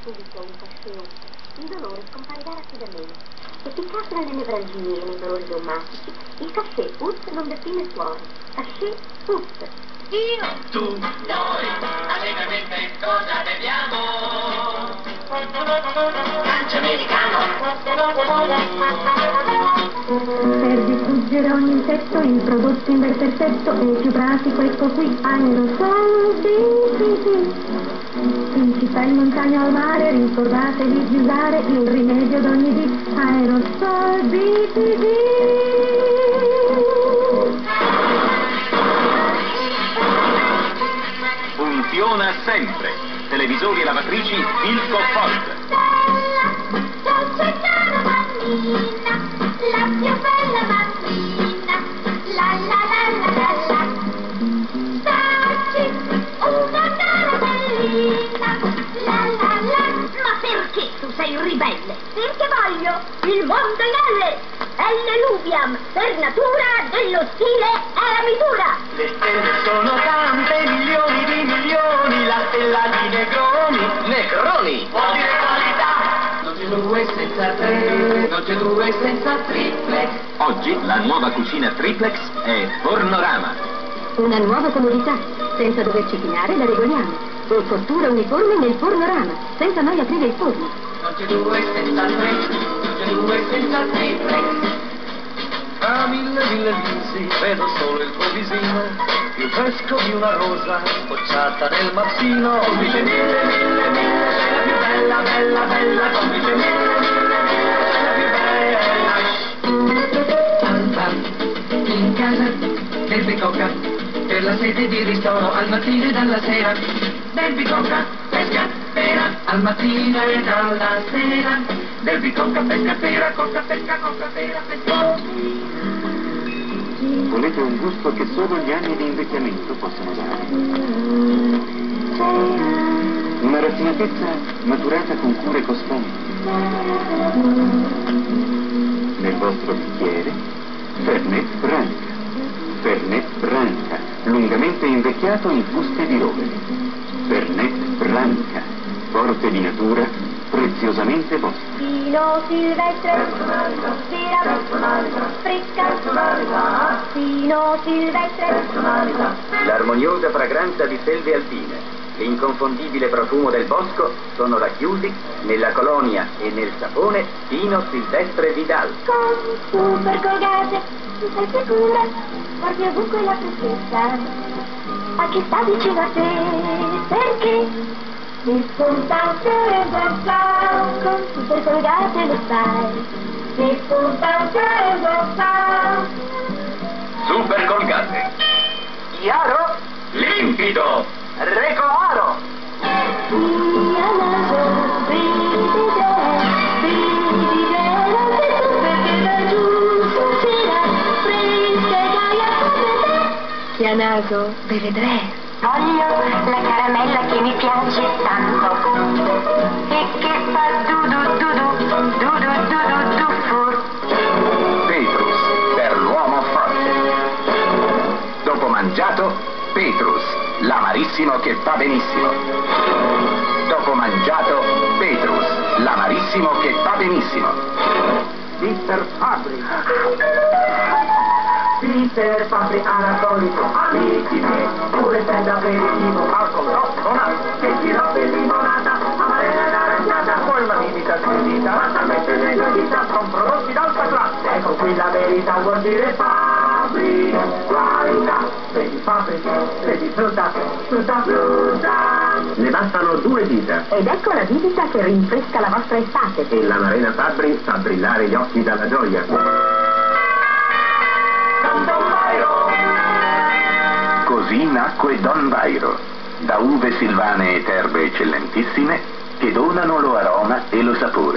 subito un cachet. Il dolore scomparirà rapidamente. Efficace nelle nevralgie e nei dolori reumatici, il cachet UT non define suoni. Cachet UT. Io, tu, noi, allegramente cosa beviamo? Calcio americano. Per distruggere ogni insetto, il prodotto imperfetto è più pratico, ecco qui, aerosol BTG. In città, in montagna o al mare, ricordatevi di usare il rimedio d'ogni dì, aerosol BTG. Funziona sempre. Televisori e lavatrici Philco Forte. Bella, cara bambina, la più bella bambina, la la la la la la. Dacci una caramellina, la la la. Ma perché tu sei un ribelle? Perché voglio il mondo in L. L-Luviam, per natura, dello stile è la misura. Le stelle sono tante, milioni di milioni, la stella di Negroni. Negroni? Vuol dire qualità. Non c'è due senza tre, non c'è due senza triplex. Oggi la nuova cucina triplex è Fornorama. Una nuova comodità, senza doverci chinare la regoliamo. E cottura uniforme nel fornorama, senza mai aprire il forno. Non c'è due senza tre, non c'è due senza triplex. A mille vizi, vedo solo il tuo visino, più fresco di una rosa, bocciata nel mattino. Complice mille, mille, mille, sei la più bella, bella, bella. Complice mille, mille, mille, sei la più bella. Pam pam, in casa del bicocca, per la sete di ristoro al mattino e dalla sera. Del bicocca, pesca, pera, al mattino e dalla sera. Del bicocca, pesca, pera, cocca, pesca, pera, pesca. Volete un gusto che solo gli anni di invecchiamento possono dare. Una raffinatezza maturata con cure costanti. Nel vostro bicchiere, Fernet Branca. Fernet Branca, lungamente invecchiato in fuste di rovere. Fernet Branca, forte di natura, preziosamente vostra. Vino silvestre, birra, fresca, vino silvestre. L'armoniosa fragranza di selve alpine, l'inconfondibile profumo del bosco sono racchiusi nella colonia e nel sapone Vino Silvestre Vidal. Con super colgate, tu sei sicura, guardi ovunque la freschezza, a chi sta vicino a te, perché il puntante è già fa, con super colgate lo sai, il puntante è già fa. Super Colgate. Chiaro, Limpido. regolaro. Via naso, brivide, anche tu perché da giù succederà, fresca e gaia come te. Sia naso, bevedrei. Voglio la caramella che mi piace tanto e che fa du fur. Petrus, per l'uomo forte. Dopo mangiato, Petrus, l'amarissimo che fa benissimo. Dopo mangiato, Petrus, l'amarissimo che fa benissimo. Peter Fabri anatolico, amici miei, pure senza aperitivo, alcol, che ti rompe limonata, amarena ed aranciata, poi una bibita squisita, la mette nella vita, con prodotti d'alta classe. Ecco qui la verità, vuol dire Fabri, qualità, vedi Fabri, vedi frutta. Ne bastano 2 dita Ed ecco la bibita che rinfresca la vostra estate. e l'Amarena Fabri fa brillare gli occhi dalla gioia. Così nacque Don Vairo, da uve silvane ed erbe eccellentissime che donano lo aroma e lo sapore.